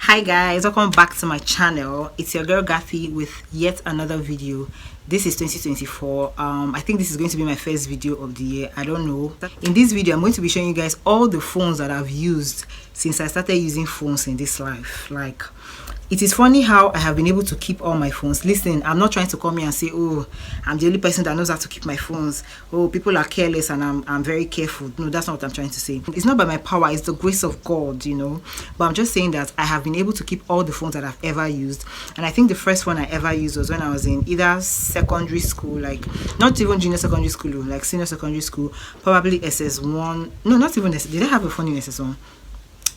Hi guys, welcome back to my channel. It's your girl Gathy with yet another video. This is 2024. I think this is going to be my first video of the year. I don't know. In this video I'm going to be showing you guys all the phones that I've used since I started using phones in this life. Like, it is funny how I have been able to keep all my phones. Listen, I'm not trying to come here and say, oh, I'm the only person that knows how to keep my phones. Oh, people are careless and I'm very careful. No, that's not what I'm trying to say. It's not by my power, it's the grace of God, you know. But I'm just saying that I have been able to keep all the phones that I've ever used. And I think the first one I ever used was when I was in either secondary school, like not even junior secondary school, like senior secondary school, probably SS1. No, not even SS. Did I have a phone in SS1?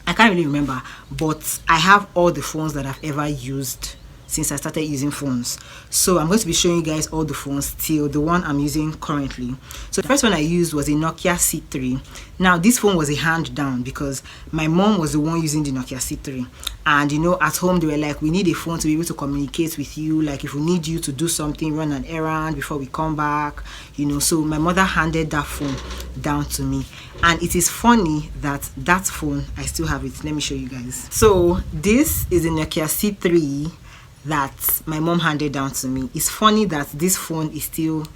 I can't really remember, but I have all the phones that I've ever used since I started using phones. So I'm going to be showing you guys all the phones till the one I'm using currently. So the first one I used was a Nokia C3. Now this phone was a hand down because my mom was the one using the Nokia C3, and you know, at home they were like, we need a phone to be able to communicate with you, like if we need you to do something, run an errand before we come back, you know. So my mother handed that phone down to me, and it is funny that that phone, I still have it. Let me show you guys. So this is a Nokia C3 that my mom handed down to me. It's funny that this phone is still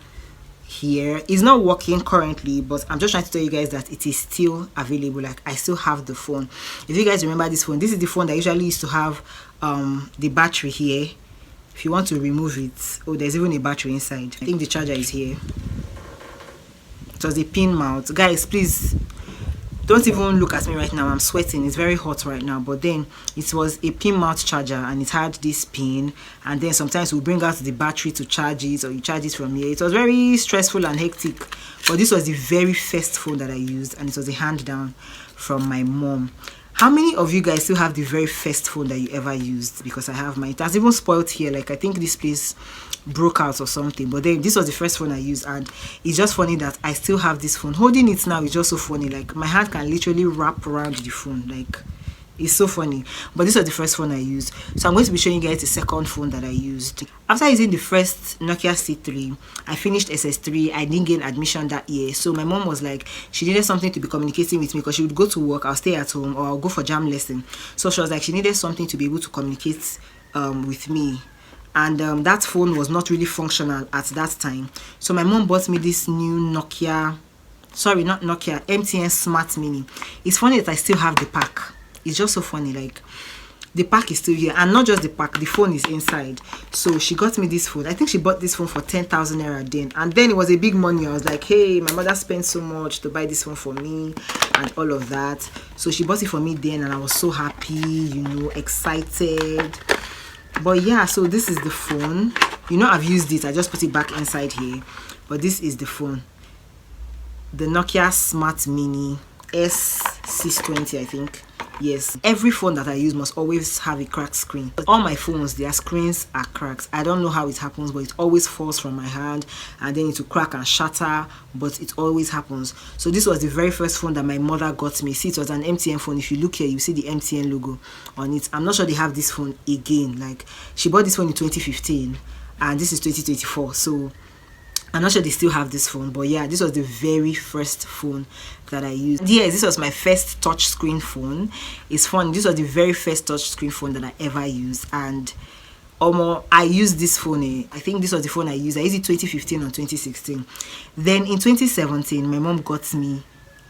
here. It's not working currently, but I'm just trying to tell you guys that it is still available. Like, I still have the phone. If you guys remember this phone, this is the phone that usually used to have the battery here. If you want to remove it, oh, there's even a battery inside. I think the charger is here. It was a pin mount. Guys, please don't even look at me right now. I'm sweating. It's very hot right now. But then it was a pin mount charger, and it had this pin, and then sometimes we'll bring out the battery to charge it, or you charge it from here. It was very stressful and hectic, but this was the very first phone that I used, and it was a hand down from my mom. How many of you guys still have the very first phone that you ever used? Because I have mine. It has even spoiled here. Like, I think this place broke out or something, but then this was the first phone I used, and it's just funny that I still have this phone. Holding it now is just so funny. Like, my hand can literally wrap around the phone. Like, it's so funny. But this was the first phone I used. So I'm going to be showing you guys the second phone that I used. After using the first Nokia C3, I finished SS3. I didn't gain admission that year. So my mom was like, she needed something to be communicating with me, because she would go to work, I'll stay at home, or I'll go for jam lesson. So she was like, she needed something to be able to communicate with me. And that phone was not really functional at that time. So my mom bought me this new Nokia, sorry, not Nokia, MTN Smart Mini. It's funny that I still have the pack. It's just so funny. Like, the pack is still here, and not just the pack, the phone is inside. So she got me this phone. I think she bought this phone for 10,000 naira then, and then it was a big money. I was like, hey, my mother spent so much to buy this phone for me and all of that. So she bought it for me then, and I was so happy, you know, excited. But yeah, so this is the phone. You know, I've used it. I just put it back inside here, but this is the phone, the Nokia Smart Mini S620, I think. Yes, every phone that I use must always have a cracked screen. All my phones, their screens are cracked. I don't know how it happens, but it always falls from my hand, and then it will crack and shatter, but it always happens. So this was the very first phone that my mother got me. See, it was an MTN phone. If you look here, you see the MTN logo on it. I'm not sure they have this phone again. Like, she bought this phone in 2015, and this is 2024. So I'm not sure they still have this phone, but yeah, this was the very first phone that I used. Yes, this was my first touch screen phone. It's fun. This was the very first touch screen phone that I ever used, and I used this phone. I think this was the phone I used. I used it 2015 or 2016. Then in 2017, my mom got me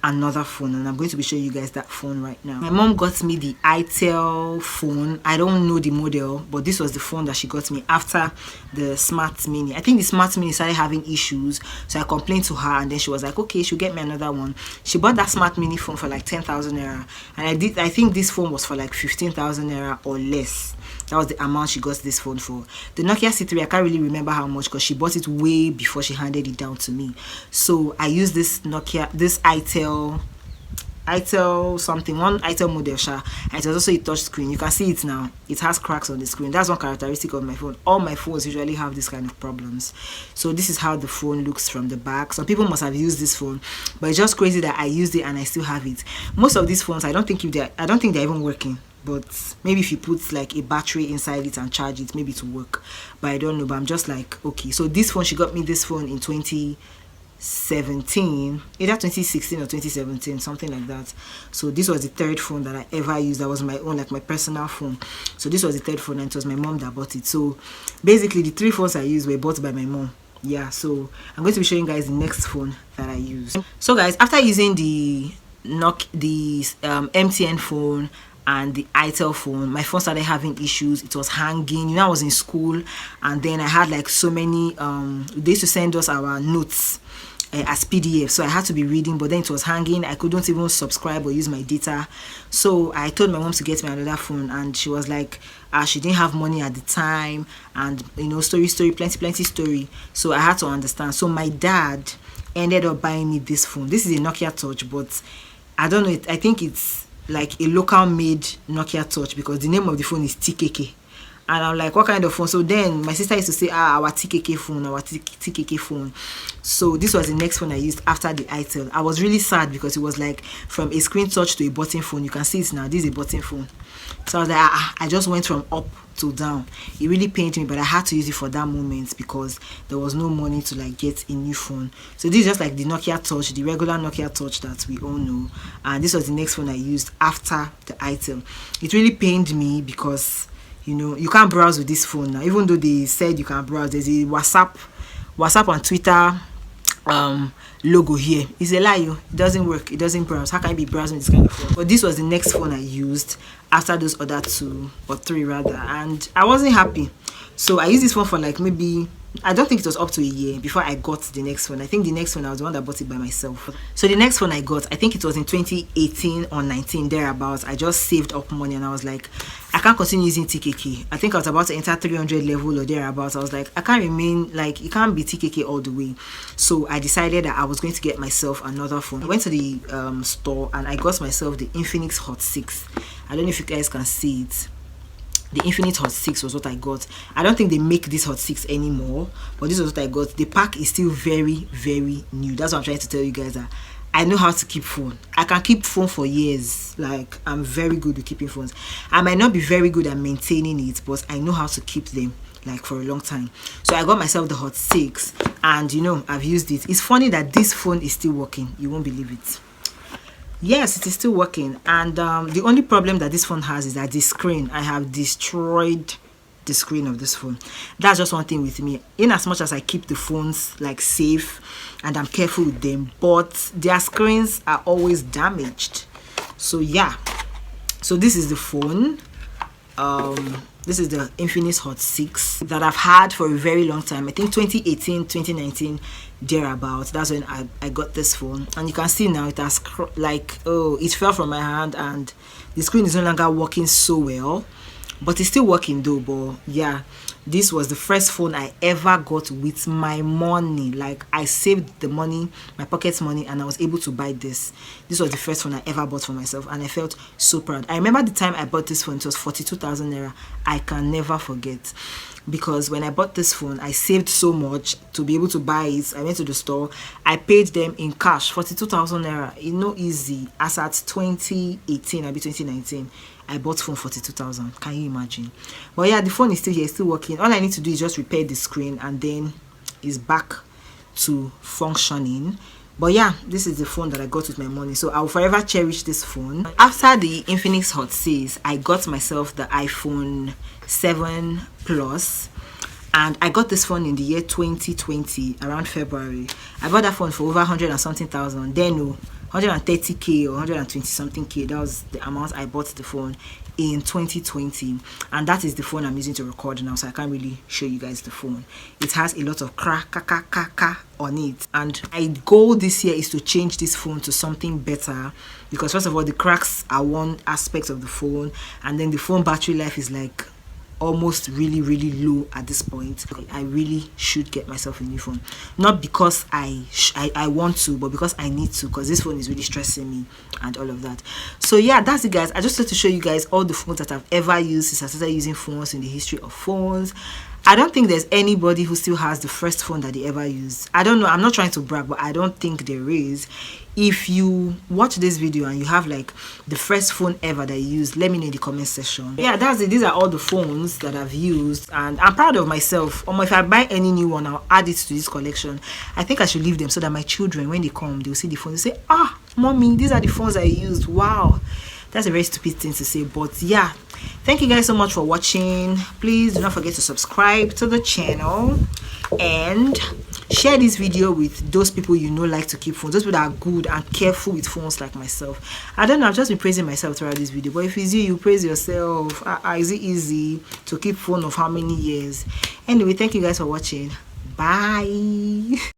another phone, and I'm going to be showing you guys that phone right now. My mom got me the Itel phone. I don't know the model, but this was the phone that she got me after the Smart Mini. I think the Smart Mini started having issues, so I complained to her, and then she was like, okay, she'll get me another one. She bought that Smart Mini phone for like 10,000 naira, and I think this phone was for like 15,000 naira or less. That was the amount she got this phone for. The Nokia C3, I can't really remember how much, because she bought it way before she handed it down to me. So I used this Nokia, this Itel something, one Itel model, and it was also a touch screen. You can see it now. It has cracks on the screen. That's one characteristic of my phone. All my phones usually have this kind of problems. So this is how the phone looks from the back. Some people must have used this phone, but it's just crazy that I used it and I still have it. Most of these phones, I don't think they're even working. But maybe if you put like a battery inside it and charge it, maybe it will work. But I don't know. But I'm just like, okay. So this phone, she got me this phone in 2017. 2017, either 2016 or 2017, something like that. So this was the third phone that I ever used. That was my own, like my personal phone. So this was the third phone, and it was my mom that bought it. So basically the 3 phones I used were bought by my mom. Yeah, so I'm going to be showing you guys the next phone that I used. So guys, after using the MTN phone and the ITEL phone, my phone started having issues. It was hanging. You know, I was in school, and then I had like so many they used to send us our notes as PDF, so I had to be reading, but then it was hanging. I couldn't even subscribe or use my data. So I told my mom to get me another phone, and she was like, she didn't have money at the time, and you know, story, plenty story. So I had to understand. So my dad ended up buying me this phone. This is a Nokia Touch, but I don't know, I think it's like a local made Nokia Touch, because the name of the phone is TKK. And I'm like, what kind of phone? So then my sister used to say, our TKK phone, our TKK phone. So this was the next phone I used after the ITEL. I was really sad because it was like from a screen touch to a button phone. You can see it now. This is a button phone. So I was like, I just went from up to down. It really pained me, but I had to use it for that moment because there was no money to like get a new phone. So this is just like the Nokia Touch, the regular Nokia Touch that we all know. And this was the next phone I used after the ITEL. It really pained me because, you know, you can't browse with this phone now. Even though they said you can browse, there's a WhatsApp and Twitter logo here. It's a lie. It doesn't work. It doesn't browse. How can I be browsing this kind of phone? But this was the next phone I used after those other 2 or 3 rather, and I wasn't happy. So I used this phone for like maybe, I don't think it was up to a year before I got the next one. I think the next one, I was the one that bought it by myself. So the next phone I got, I think it was in 2018 or 19, thereabouts. I just saved up money and I was like, I can't continue using TKK. I think I was about to enter 300 level or thereabouts. I was like, I can't remain, like, it can't be TKK all the way. So I decided that I was going to get myself another phone. I went to the store and I got myself the Infinix Hot 6. I don't know if you guys can see it. The Infinix Hot 6 was what I got. I don't think they make this Hot 6 anymore, but this was what I got. The pack is still very, very new. That's what I'm trying to tell you guys, that I know how to keep phone. I can keep phone for years. Like, I'm very good with keeping phones. I might not be very good at maintaining it, but I know how to keep them like for a long time. So I got myself the Hot 6, and you know, I've used it. It's funny that this phone is still working. You won't believe it. Yes, it is still working, and the only problem that this phone has is that the screen, I have destroyed the screen of this phone. That's just one thing with me. In as much as I keep the phones like safe and I'm careful with them, but their screens are always damaged. So yeah, so this is the phone. This is the Infinix Hot 6 that I've had for a very long time. I think 2018, 2019, thereabouts. That's when I got this phone. And you can see now it has like, oh, it fell from my hand and the screen is no longer working so well. But it's still working though. But yeah, this was the first phone I ever got with my money. Like, I saved the money, my pocket money, and I was able to buy this. This was the first phone I ever bought for myself, and I felt so proud. I remember the time I bought this phone, it was 42,000 naira. I can never forget, because when I bought this phone, I saved so much to be able to buy it. I went to the store, I paid them in cash, 42,000 naira. It's no easy. As at 2018, maybe 2019, I bought phone 42,000. Can you imagine? But yeah, the phone is still here, still working. All I need to do is just repair the screen, and then it's back to functioning. But yeah, this is the phone that I got with my money, so I'll forever cherish this phone. After the Infinix Hot 6, I got myself the iPhone 7 Plus, and I got this phone in the year 2020, around February. I bought that phone for over 100 and something thousand. Then 130k or 120 something k. That was the amount I bought the phone in 2020, and that is the phone I'm using to record now, so I can't really show you guys the phone. It has a lot of crack on it, and my goal this year is to change this phone to something better, because first of all, the cracks are one aspect of the phone, and then the phone battery life is like almost really low at this point. I really should get myself a new phone, not because I want to, but because I need to, because this phone is really stressing me and all of that. So yeah, that's it guys. I just wanted to show you guys all the phones that I've ever used since I started using phones in the history of phones. I don't think there's anybody who still has the first phone that they ever used. I don't know, I'm not trying to brag, but I don't think there is. If you watch this video and you have like the first phone ever that you used, let me know in the comment section. Yeah, that's it. These are all the phones that I've used, and I'm proud of myself. If I buy any new one, I'll add it to this collection. I think I should leave them so that my children, when they come, they'll see the phone, they say, ah, mommy, these are the phones I used. Wow. That's a very stupid thing to say, but yeah, thank you guys so much for watching. Please do not forget to subscribe to the channel and share this video with those people you know like to keep phones, those people that are good and careful with phones like myself. I don't know, I've just been praising myself throughout this video, but if it's you praise yourself. Is it easy to keep phone of how many years? Anyway, thank you guys for watching. Bye.